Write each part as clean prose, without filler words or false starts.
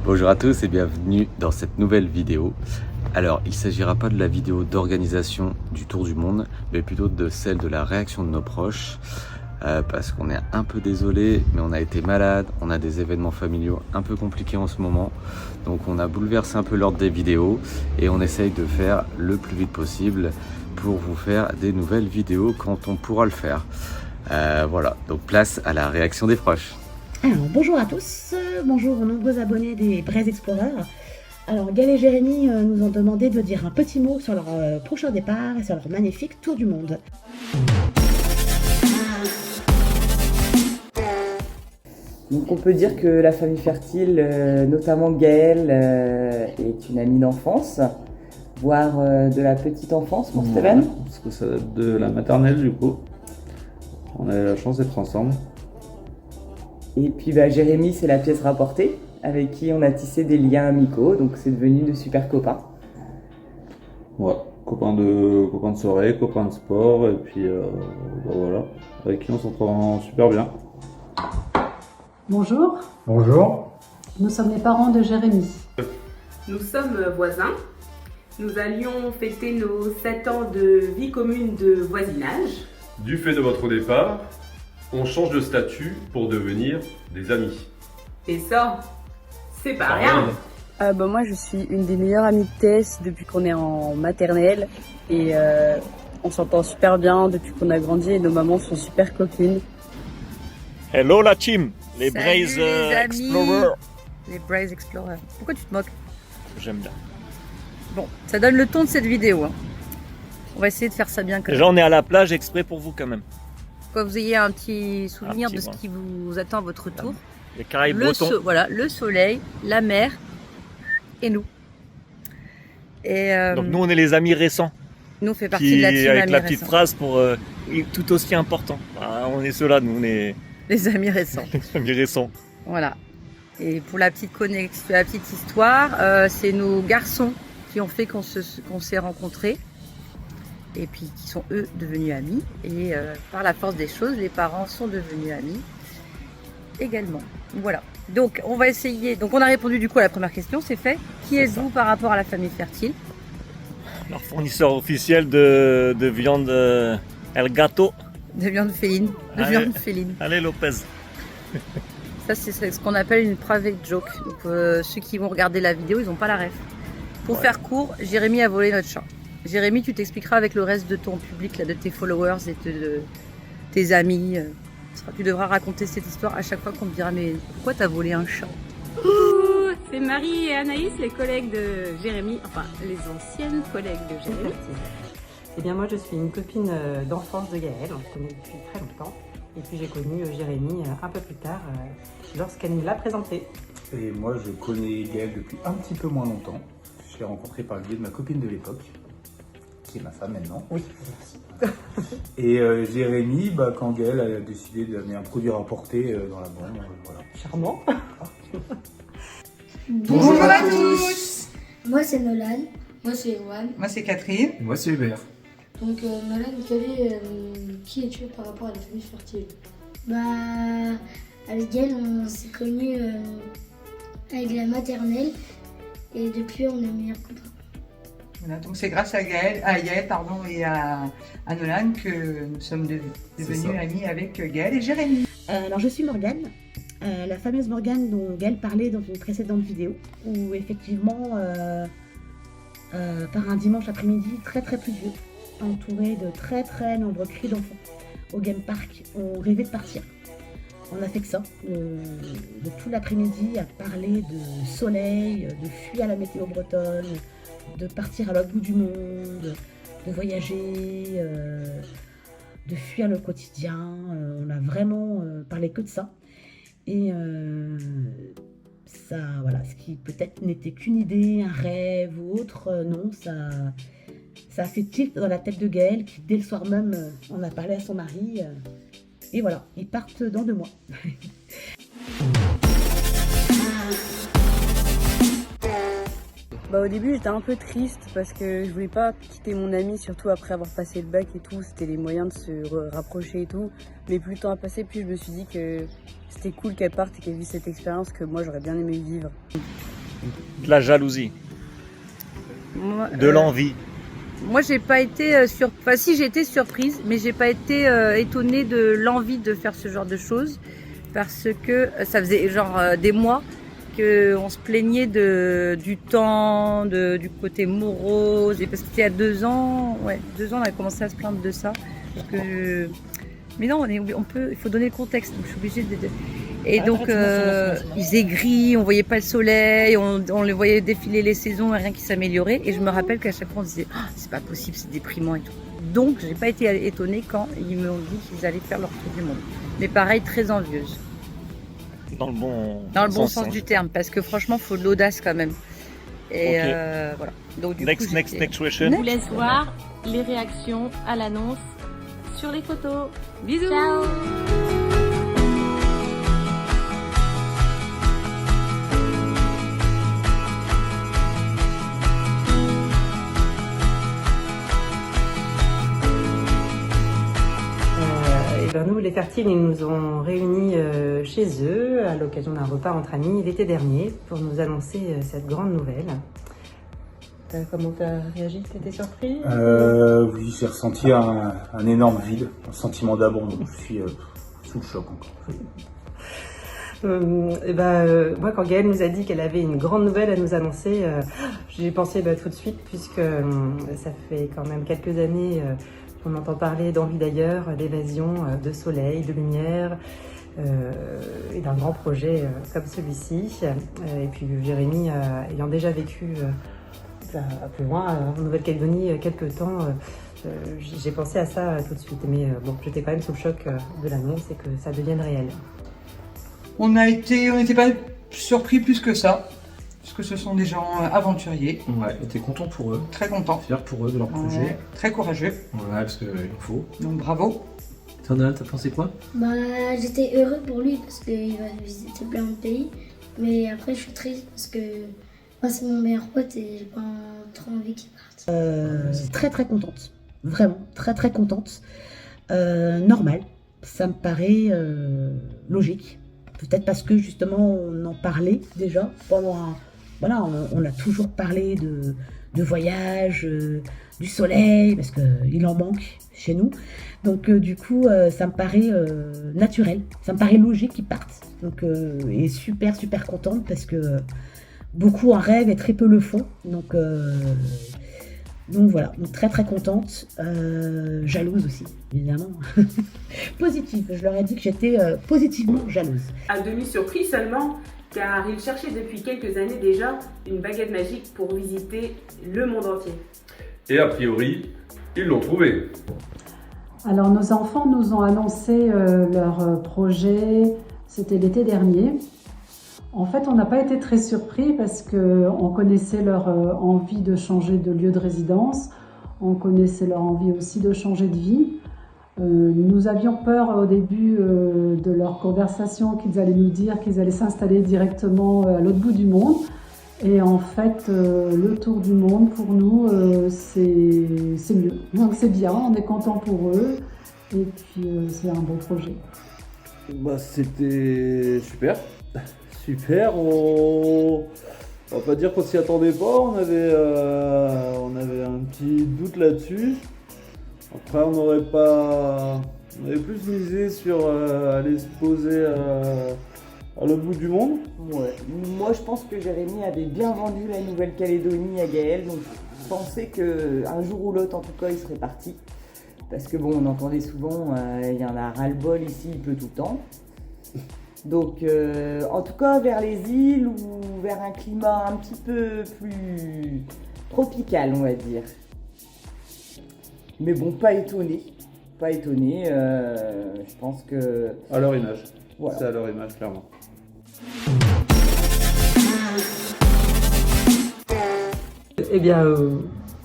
Bonjour à tous et bienvenue dans cette nouvelle vidéo. Alors, il ne s'agira pas de la vidéo d'organisation du Tour du Monde, mais plutôt de celle de la réaction de nos proches. Parce qu'on est un peu désolé, mais on a été malade, on a des événements familiaux un peu compliqués en ce moment. Donc on a bouleversé un peu l'ordre des vidéos et on essaye de faire le plus vite possible pour vous faire des nouvelles vidéos quand on pourra le faire. Voilà, donc place à la réaction des proches. Alors, bonjour à tous, bonjour aux nombreux abonnés des Braise Explorers. Alors, Gaël et Jérémy nous ont demandé de dire un petit mot sur leur prochain départ et sur leur magnifique tour du monde. Donc on peut dire que la famille fertile, notamment Gaëlle, est une amie d'enfance, voire de la petite enfance pour Steven. Parce que ça date de la maternelle du coup. On a eu la chance d'être ensemble. Et puis Jérémy, c'est la pièce rapportée, avec qui on a tissé des liens amicaux, donc c'est devenu de super copains. Ouais, copains de soirée, copains de sport, et puis voilà, avec qui on s'entend super bien. Bonjour. Bonjour. Nous sommes les parents de Jérémy. Nous sommes voisins. Nous allions fêter nos 7 ans de vie commune de voisinage. Du fait de votre départ, on change de statut pour devenir des amis. Et ça, c'est pas rien. Moi je suis une des meilleures amies de Tess depuis qu'on est en maternelle et on s'entend super bien depuis qu'on a grandi et nos mamans sont super copines. Hello la team, les Salut Braise les amis. Explorers. Les Braise Explorers. Pourquoi tu te moques? J'aime bien. Bon, ça donne le ton de cette vidéo. Hein. On va essayer de faire ça bien quand même. Déjà on est à la plage exprès pour vous quand même. Pour que vous ayez un petit souvenir petit, de ce qui vous attend à votre retour. Les Caraïbes bretons. Voilà, le soleil, la mer et nous. Et, Donc nous on est les amis récents. nous on fait partie de la team avec amis la petite récents. phrase pour tout aussi important. Ah, on est ceux-là, nous on est Les amis récents. les amis récents. Voilà. Et pour la petite connexion, la petite histoire, c'est nos garçons qui ont fait qu'on s'est rencontrés et puis qui sont eux devenus amis. Et par la force des choses, les parents sont devenus amis également. Voilà. Donc on va essayer. Donc on a répondu du coup à la première question, c'est fait. Qui êtes-vous par rapport à la famille fertile? Leur fournisseur officiel de viande El Gato. De viande féline. De Allez. viande féline. Allez Lopez. Ça c'est ce qu'on appelle une private joke. Donc ceux qui vont regarder la vidéo, ils n'ont pas la ref. Pour faire court, Jérémy a volé notre chat. Jérémy, tu t'expliqueras avec le reste de ton public, là, de tes followers et de tes amis. Tu devras raconter cette histoire à chaque fois qu'on te dira mais pourquoi t'as volé un chat? C'est Marie et Anaïs, les collègues de Jérémy, enfin les anciennes collègues de Jérémy. Eh bien moi je suis une copine d'enfance de Gaëlle, on se connaît depuis très longtemps. Et puis j'ai connu Jérémy un peu plus tard lorsqu'elle nous l'a présenté. Et moi, je connais Gaëlle depuis un petit peu moins longtemps. Je l'ai rencontrée par le biais de ma copine de l'époque, qui est ma femme maintenant. Oui. Et Jérémy, quand Gaëlle a décidé d'amener un produit rapporté dans la bande, voilà. Charmant. Bonjour à tous. Moi c'est Nolan. Moi c'est Ewan. Moi c'est Catherine. Et moi, c'est Hubert. Donc Nolan, qui es-tu par rapport à la famille fertile? Avec Gaël, on s'est connus avec la maternelle et depuis on est meilleurs copains. Voilà, donc c'est grâce à Gaëlle et à Nolan que nous sommes devenus amis avec Gaëlle et Jérémy. Alors, je suis Morgane, la fameuse Morgane dont Gaël parlait dans une précédente vidéo, où effectivement, par un dimanche après-midi très pluvieux, entouré de très nombreux cris d'enfants au Game Park, on rêvait de partir. On a fait que ça, de tout l'après-midi à parler de soleil, de fuir la météo bretonne, de partir à l'autre bout du monde, de voyager, de fuir le quotidien. On a vraiment parlé que de ça. Et ça, voilà, ce qui peut-être n'était qu'une idée, un rêve ou autre, non, ça a fait tilt dans la tête de Gaël qui, dès le soir même, en a parlé à son mari. Et voilà, ils partent dans 2 mois. Au début j'étais un peu triste parce que je voulais pas quitter mon ami, surtout après avoir passé le bac et tout, c'était les moyens de se rapprocher et tout. Mais plus le temps a passé, plus je me suis dit que c'était cool qu'elle parte et qu'elle vive cette expérience que moi j'aurais bien aimé vivre. De la jalousie, Moi, de l'envie. Moi, j'ai pas été surprise. Enfin, si, j'ai été surprise, mais j'ai pas été étonnée de l'envie de faire ce genre de choses, parce que ça faisait genre des mois qu'on se plaignait du temps, du côté morose, et parce qu'il y a 2 ans, on a commencé à se plaindre de ça. Parce que, mais non, il faut donner le contexte, donc je suis obligée de. Et donc, il faisait gris, on voyait pas le soleil, on les voyait défiler les saisons et rien qui s'améliorait. Et je me rappelle qu'à chaque fois, on disait oh, c'est pas possible, c'est déprimant et tout. Donc, j'ai pas été étonnée quand ils m'ont dit qu'ils allaient faire leur tour du monde. Mais pareil, très envieuse. Dans le bon sens du terme, parce que franchement, il faut de l'audace quand même. Et okay. Voilà. Donc, du next question. Je vous laisse voir les réactions à l'annonce sur les photos. Bisous. Ciao. Nous, les Fertiles, ils nous ont réunis chez eux à l'occasion d'un repas entre amis l'été dernier pour nous annoncer cette grande nouvelle. Comment tu as réagi? Tu étais surpris? Oui, j'ai ressenti un énorme vide, un sentiment d'abandon. Je suis sous le choc encore. Moi, quand Gaëlle nous a dit qu'elle avait une grande nouvelle à nous annoncer, j'ai pensé tout de suite, puisque ça fait quand même quelques années on entend parler d'envie d'ailleurs, d'évasion, de soleil, de lumière et d'un grand projet comme celui-ci. Et puis Jérémy, ayant déjà vécu plus loin, en Nouvelle-Calédonie, quelques temps, j'ai pensé à ça tout de suite. Mais bon, j'étais quand même sous le choc de l'annonce et que ça devienne réel. On n'était pas surpris plus que ça. Parce que ce sont des gens aventuriers. Ouais, et t'es content pour eux. Très content. Fier pour eux de leur projet. Très courageux. Ouais, parce qu'il en faut. Donc bravo. Toi, t'as pensé quoi? J'étais heureux pour lui parce qu'il va visiter plein de pays. Mais après, je suis triste parce que moi, c'est mon meilleur pote et j'ai pas trop envie qu'il parte. Très très contente. Vraiment, très très contente. Normal. Ça me paraît logique. Peut-être parce que justement, on en parlait déjà pendant Voilà, on a toujours parlé de voyage, du soleil, parce qu'il en manque chez nous. Donc du coup, ça me paraît naturel, ça me paraît logique qu'ils partent. Donc, et super contente parce que beaucoup en rêvent et très peu le font. Donc voilà, donc très contente, jalouse aussi, évidemment. Positive, je leur ai dit que j'étais positivement jalouse. À demi surpris seulement, car ils cherchaient depuis quelques années déjà une baguette magique pour visiter le monde entier. Et a priori, ils l'ont trouvé. Alors nos enfants nous ont annoncé leur projet, c'était l'été dernier. En fait, on n'a pas été très surpris parce qu'on connaissait leur envie de changer de lieu de résidence, on connaissait leur envie aussi de changer de vie. Nous avions peur au début de leur conversation qu'ils allaient nous dire qu'ils allaient s'installer directement à l'autre bout du monde. Et en fait, le tour du monde pour nous, c'est mieux. Donc c'est bien, on est content pour eux et puis c'est un bon projet. C'était super. Super, on va pas dire qu'on s'y attendait pas, on avait un petit doute là-dessus. Après on avait plus misé sur aller se poser à l'autre bout du monde. Ouais. Moi je pense que Jérémy avait bien vendu la Nouvelle-Calédonie à Gaëlle, donc je pensais qu'un jour ou l'autre en tout cas il serait parti. Parce que bon, on entendait souvent, il y en a ras-le-bol ici, il pleut tout le temps. Donc, en tout cas, vers les îles ou vers un climat un petit peu plus tropical, on va dire. Mais bon, pas étonné. Pas étonné, je pense que... À leur image. Voilà. C'est à leur image, clairement. Eh bien,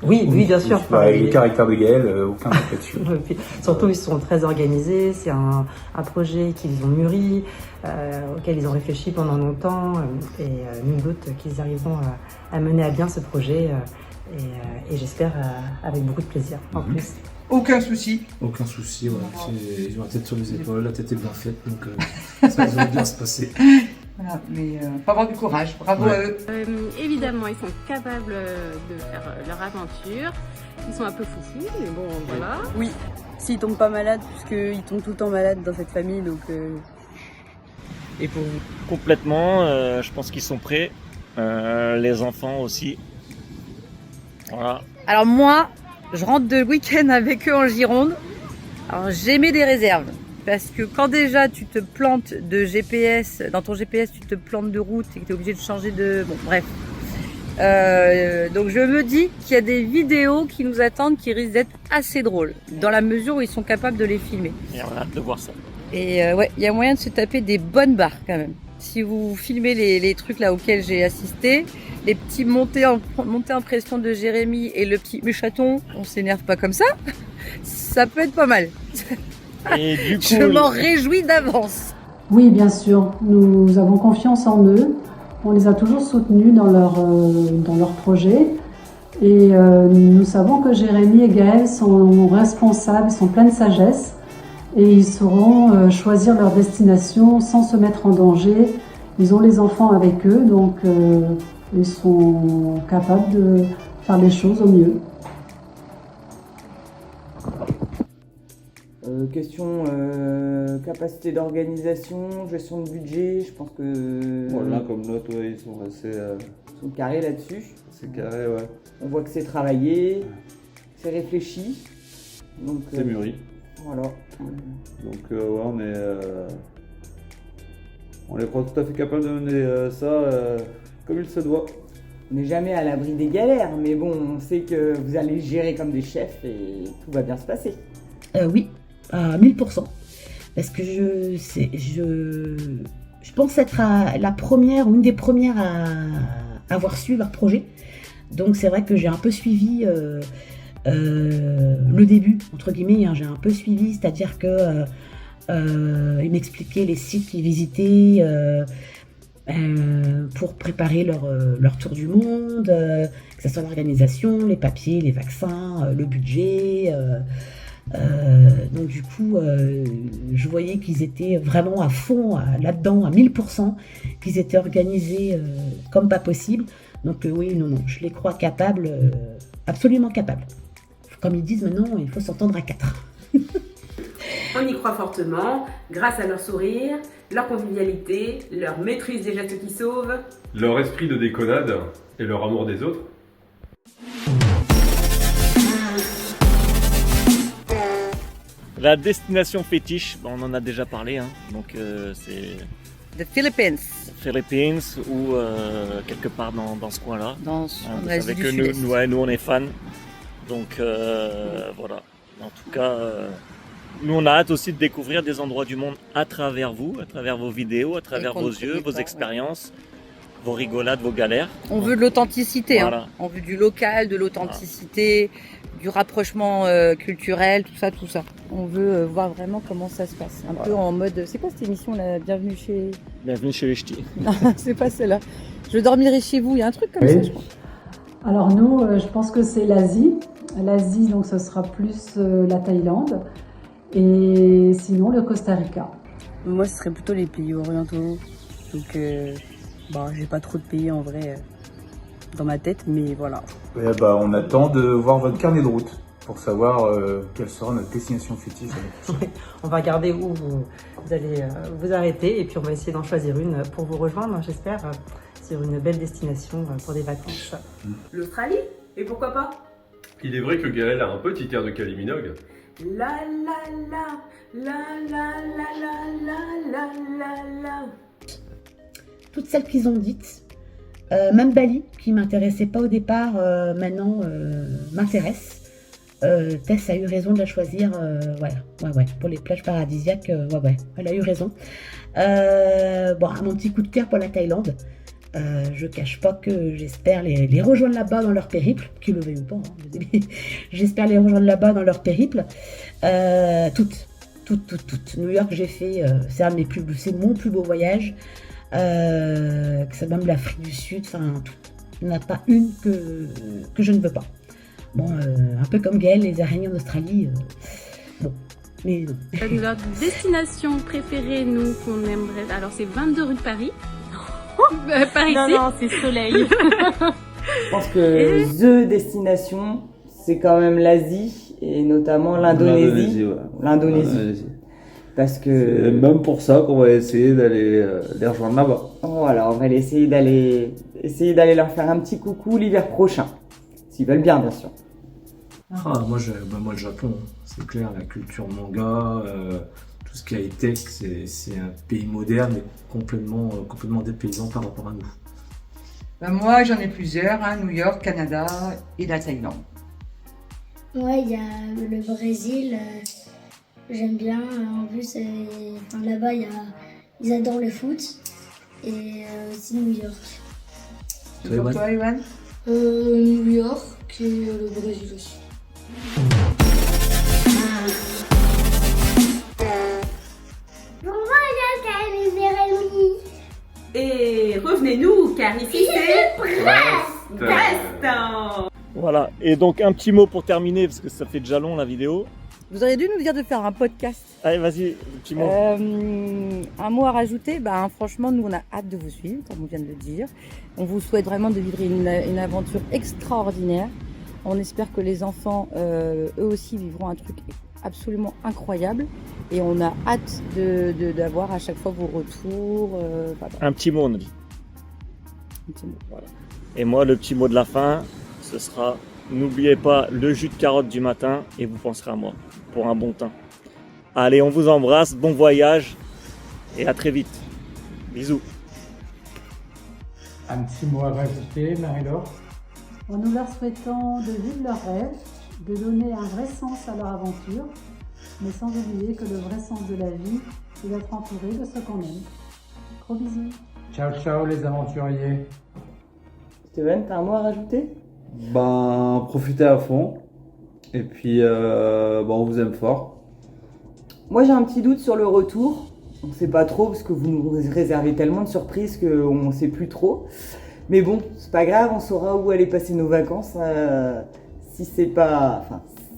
oui, bien sûr. Le caractère de Gaëlle, aucun doute là-dessus. Surtout, ils sont très organisés. C'est un projet qu'ils ont mûri, auquel ils ont réfléchi pendant longtemps. Et nul doute qu'ils arriveront à mener à bien ce projet. Et j'espère avec beaucoup de plaisir en plus. Aucun souci. Aucun souci, ouais. Ils ont la tête sur les épaules, la tête est bien faite, donc ça va bien se passer. Voilà, mais faut avoir du courage, bravo à eux. Évidemment, ils sont capables de faire leur aventure. Ils sont un peu foufous, mais bon, voilà. Oui, s'ils tombent pas malades, puisqu'ils tombent tout le temps malades dans cette famille, donc... Et pour vous complètement, je pense qu'ils sont prêts. Les enfants aussi. Voilà. Alors moi, je rentre de week-end avec eux en Gironde. Alors j'émets des réserves. Parce que quand déjà tu te plantes de GPS, dans ton GPS tu te plantes de route et que tu es obligé de changer de... Bon bref. Donc je me dis qu'il y a des vidéos qui nous attendent qui risquent d'être assez drôles. Dans la mesure où ils sont capables de les filmer. Et on a hâte de voir ça. Et ouais, il y a moyen de se taper des bonnes barres quand même. Si vous filmez les trucs là auxquels j'ai assisté, les petits montées en pression de Jérémy et le petit chaton, on s'énerve pas comme ça, ça peut être pas mal. Et du coup, je m'en réjouis d'avance. Oui, bien sûr, nous avons confiance en eux. On les a toujours soutenus dans leur projet. Et nous savons que Jérémy et Gaël sont responsables, sont pleins de sagesse. Et ils sauront choisir leur destination sans se mettre en danger. Ils ont les enfants avec eux, donc ils sont capables de faire les choses au mieux. Question capacité d'organisation, gestion de budget, je pense que... Bon, l'un comme l'autre, ouais, ils sont assez... Ils sont carrés là-dessus. C'est carré, ouais. On voit que c'est travaillé, c'est réfléchi. C'est mûri. Voilà. Donc ouais, on les croit tout à fait capables de mener ça comme il se doit. On n'est jamais à l'abri des galères, mais bon, on sait que vous allez gérer comme des chefs et tout va bien se passer. Oui, à 1000%. Parce que je pense être la première ou une des premières à avoir su leur projet. Donc c'est vrai que j'ai un peu suivi le début, entre guillemets, hein, j'ai un peu suivi, c'est-à-dire que ils m'expliquaient les sites qu'ils visitaient pour préparer leur tour du monde, que ce soit l'organisation, les papiers, les vaccins, le budget. Donc du coup, je voyais qu'ils étaient vraiment à fond là-dedans, à 1000%, qu'ils étaient organisés comme pas possible. Donc oui, non, je les crois capables, absolument capables. Comme ils disent maintenant, il faut s'entendre à 4. On y croit fortement, grâce à leur sourire, leur convivialité, leur maîtrise des gestes qui sauvent, leur esprit de déconnade et leur amour des autres. La destination fétiche, on en a déjà parlé, hein. Donc c'est... The Philippines. Philippines ou quelque part dans ce coin-là. Vous savez que nous on est fans. Donc voilà. En tout cas, nous on a hâte aussi de découvrir des endroits du monde à travers vous, à travers vos vidéos, à travers vos yeux, vos expériences, vos rigolades, vos galères. On veut de l'authenticité, voilà. Hein. On veut du local, de l'authenticité, du rapprochement culturel, tout ça. On veut voir vraiment comment ça se passe. Un peu en mode, c'est quoi cette émission là, Bienvenue chez les Ch'tis. Non, c'est pas celle-là. Je dormirai chez vous, il y a un truc comme ça, je crois. Alors nous, je pense que c'est l'Asie. L'Asie, donc ce sera plus la Thaïlande. Et sinon, le Costa Rica. Moi, ce serait plutôt les pays orientaux. Donc, j'ai pas trop de pays en vrai dans ma tête, mais voilà. Ouais, on attend de voir votre carnet de route pour savoir quelle sera notre destination fétiche. On va regarder où vous allez vous arrêter et puis on va essayer d'en choisir une pour vous rejoindre, j'espère, sur une belle destination pour des vacances. L'Australie? Et pourquoi pas? Il est vrai que Gaël a un petit air de Kylie Minogue. La la la, la la la la la la la. Toutes celles qu'ils ont dites, même Bali, qui m'intéressait pas au départ, maintenant m'intéresse. Tess a eu raison de la choisir, ouais, pour les plages paradisiaques, elle a eu raison. Mon petit coup de cœur pour la Thaïlande. Je cache pas que j'espère les rejoindre là-bas dans leur périple, qu'ils le veuillent ou pas, hein, j'espère les rejoindre là-bas dans leur périple. Toutes. New York, j'ai fait, c'est mon plus beau voyage. Que c'est même l'Afrique du Sud, enfin, il n'y en a pas une que je ne veux pas. Bon, un peu comme Gaël, les araignées en Australie, bon, mais non. Notre destination préférée, nous, qu'on aimerait, alors c'est 22 rue de Paris. Par ici. Non, c'est soleil. Je pense que the destination, c'est quand même l'Asie et notamment l'Indonésie. L'Indonésie. Parce que c'est même pour ça qu'on va essayer d'aller les rejoindre là-bas. Voilà, on va essayer d'aller leur faire un petit coucou l'hiver prochain. S'ils veulent bien, bien sûr. Ah, moi, le Japon, c'est clair, la culture manga, tout ce qui est high-tech, c'est un pays moderne et complètement dépaysant par rapport à nous. Ben moi, j'en ai plusieurs, hein, New York, Canada et la Thaïlande. Ouais, il y a le Brésil, j'aime bien. En plus, là-bas, ils adorent le foot. Et aussi New York. Et pour toi, Iwan? New York et le Brésil aussi. Et revenez-nous, car ici c'est Brest. Voilà, et donc un petit mot pour terminer, parce que ça fait déjà long la vidéo. Vous auriez dû nous dire de faire un podcast. Allez, vas-y, un petit mot. Un mot à rajouter, franchement, nous on a hâte de vous suivre, comme on vient de le dire. On vous souhaite vraiment de vivre une aventure extraordinaire. On espère que les enfants, eux aussi, vivront un truc absolument incroyable. Et on a hâte d'avoir à chaque fois vos retours. Un petit mot, on a dit. Un petit mot. Voilà. Et moi, le petit mot de la fin, ce sera: n'oubliez pas le jus de carotte du matin et vous penserez à moi pour un bon teint. Allez, on vous embrasse, bon voyage et à très vite. Bisous. Un petit mot à rajouter, Marie-Laure? En nous leur souhaitant de vivre leurs rêves, de donner un vrai sens à leur aventure, mais sans oublier que le vrai sens de la vie, c'est d'être entouré de ceux qu'on aime. Gros bisous. Ciao, ciao les aventuriers. Steven, t'as un mot à rajouter? Profitez à fond. Et puis, on vous aime fort. Moi, j'ai un petit doute sur le retour. On sait pas trop parce que vous nous réservez tellement de surprises qu'on sait plus trop. Mais bon, c'est pas grave, on saura où aller passer nos vacances. Si c'est pas...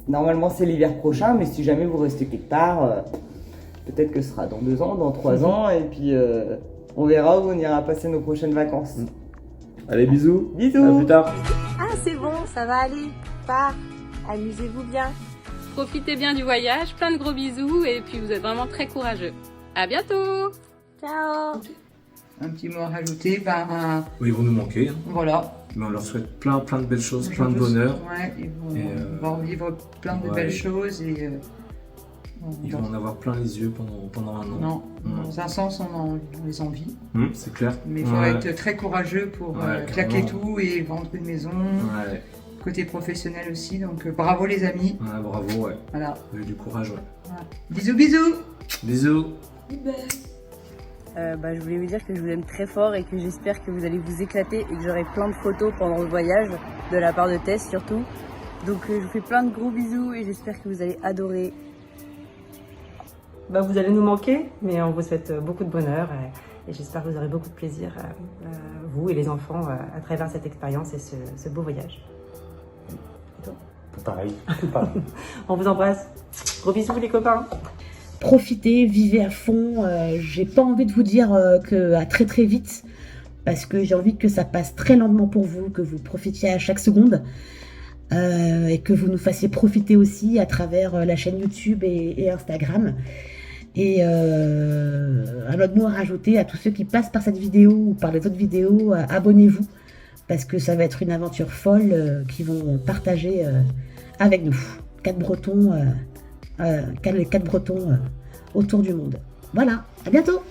Normalement, c'est l'hiver prochain, mais si jamais vous restez quelque part, peut-être que ce sera dans 2 ans, dans 3 ans, et puis on verra où on ira passer nos prochaines vacances. Allez, bisous. Bisous. À plus tard. Ah, c'est bon, ça va aller. Pars. Amusez-vous bien. Profitez bien du voyage, plein de gros bisous, et puis vous êtes vraiment très courageux. À bientôt. Ciao. Un petit mot à rajouter, Oui, ils vont nous manquer. Voilà. Mais on leur souhaite plein de belles choses, plein de bonheur. Ouais, ils vont vivre plein de belles choses et... ils vont en avoir plein les yeux pendant un an. Non, dans un sens, on les envie. C'est clair. Mais il faut être très courageux pour claquer tout et vendre une maison. Ouais. Côté professionnel aussi, donc bravo les amis. Ouais, bravo, ouais. Voilà. Du courage, ouais. Voilà. Bisous, bisous. Bisous. Je voulais vous dire que je vous aime très fort et que j'espère que vous allez vous éclater et que j'aurai plein de photos pendant le voyage, de la part de Tess surtout. Donc je vous fais plein de gros bisous et j'espère que vous allez adorer. Vous allez nous manquer, mais on vous souhaite beaucoup de bonheur et j'espère que vous aurez beaucoup de plaisir, vous et les enfants, à travers cette expérience et ce beau voyage. Et toi ? Tout pareil. On vous embrasse. Gros bisous les copains. Profitez, vivez à fond. J'ai pas envie de vous dire que à très très vite, parce que j'ai envie que ça passe très lentement pour vous, que vous profitiez à chaque seconde et que vous nous fassiez profiter aussi à travers la chaîne YouTube et Instagram. Et un autre mot à rajouter à tous ceux qui passent par cette vidéo ou par les autres vidéos, abonnez-vous parce que ça va être une aventure folle qu'ils vont partager avec nous. 4 Bretons autour du monde. Voilà, à bientôt!